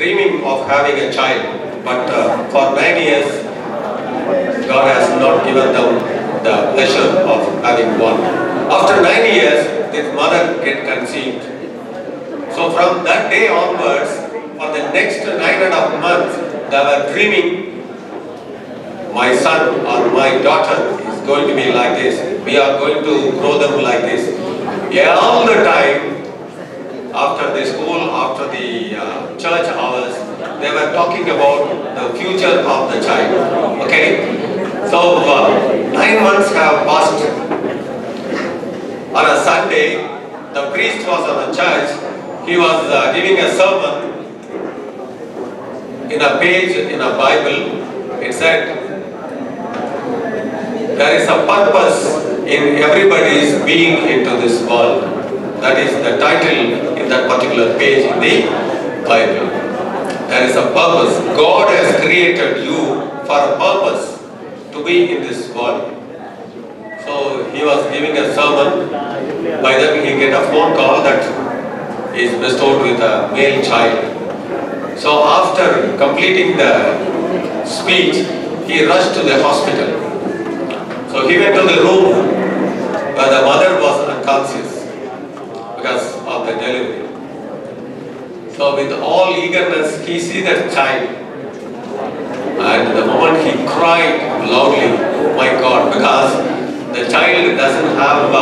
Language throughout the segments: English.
dreaming of having a child, but for 9 years, God has not given them the pleasure of having one. After 9 years, this mother get conceived. So from that day onwards, for the next 9.5 months, they were dreaming, my son or my daughter is going to be like this. We are going to grow them like this. Yeah, all the time, after the school, after the church hours, they were talking about the future of the child. Okay? So 9 months have passed. On a Sunday, the priest was on a church. He was giving a sermon. In a page in a Bible, it said, there is a purpose in everybody's being into this world. That is the title in that particular page in the Bible. There is a purpose. God has created you for a purpose to be in this world. So he was giving a sermon. By then he get a phone call that he is bestowed with a male child. So after completing the speech, he rushed to the hospital. So he went to the room where the mother was unconscious because of the delivery. So with all eagerness, he sees that child. And the moment he cried loudly, my God, because the child doesn't have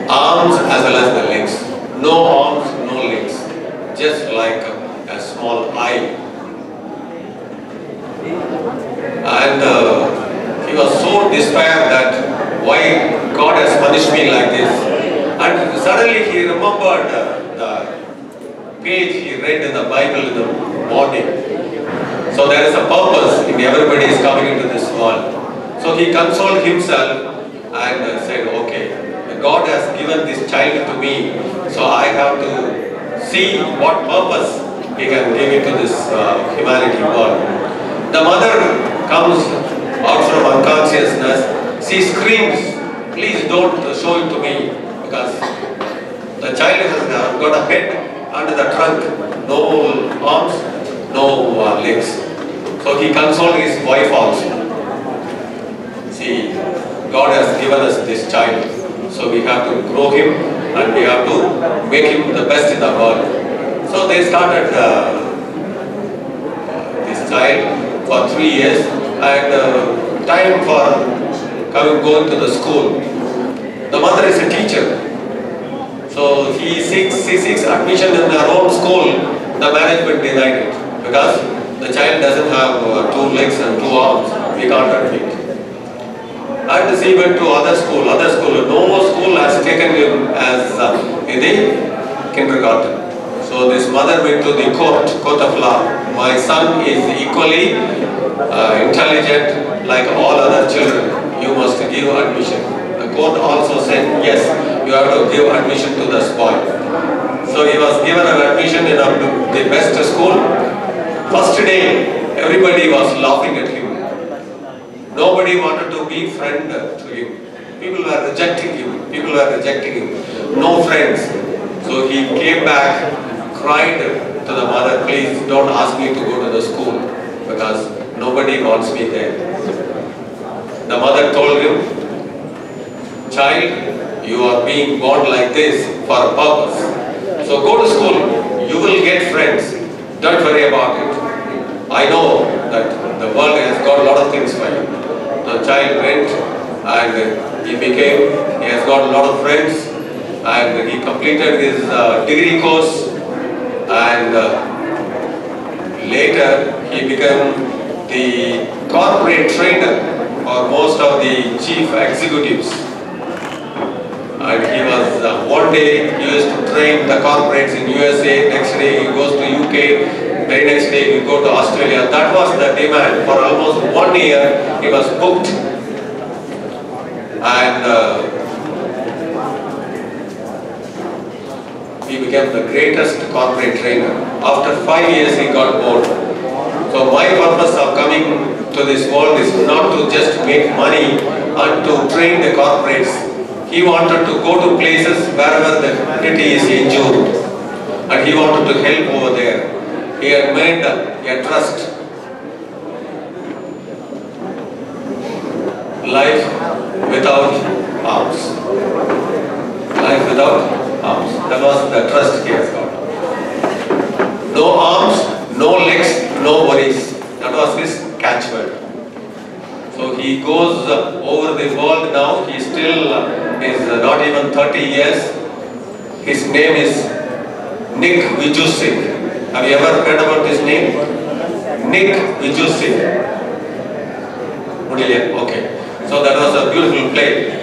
arms as well as the legs. No arms, no legs. Just like a small eye. And he was so despaired that why God has punished me like this. And suddenly he remembered the page he read in the Bible in the morning. So there is a purpose in everybody is coming into this world. So he consoled himself and said, okay, God has given this child to me, so I have to see what purpose he can give into this humanity world. The mother comes out from unconsciousness. She screams, please don't show it to me, because the child has got a head under the trunk, no arms, no legs. So he consoled his wife also. See, God has given us this child, so we have to grow him and we have to make him the best in the world. So they started this child for 3 years, and time for going to the school. The mother is a teacher, so she seeks admission in her own school. The management denied it because the child doesn't have 2 legs and 2 arms. We can't admit. And she went to other school. No school has taken him as in the kindergarten. So this mother went to the court of law. My son is equally intelligent like all other children. You must give admission. The court also said, yes, you have to give admission to this boy. So he was given an admission in the best school. First day, everybody was laughing at him. Nobody wanted to be friend to him. People were rejecting him. No friends. So he came back, cried to the mother, please don't ask me to go to the school because nobody wants me there. The mother told him, child, you are being born like this for a purpose. So go to school. You will get friends. Don't worry about it. I know that the world has got a lot of things for you. The child went and he has got a lot of friends, and he completed his degree course, and later he became the corporate trainer for most of the chief executives. And he was, one day he used to train the corporates in USA, next day he goes to UK, very next day we go to Australia. That was the demand. For almost 1 year he was booked. And he became the greatest corporate trainer. After 5 years he got bored. So my purpose of coming to this world is not to just make money and to train the corporates. He wanted to go to places wherever the community is injured, and he wanted to help over there. he had made a trust. Life without arms. Life without arms. That was the trust he has got. No arms, no legs, no worries. That was his catchword. So he goes over the world now. He still is not even 30 years. His name is Nick Vijusik. Have you ever heard about his name? Nick Vijusik. Okay. So that was a beautiful play.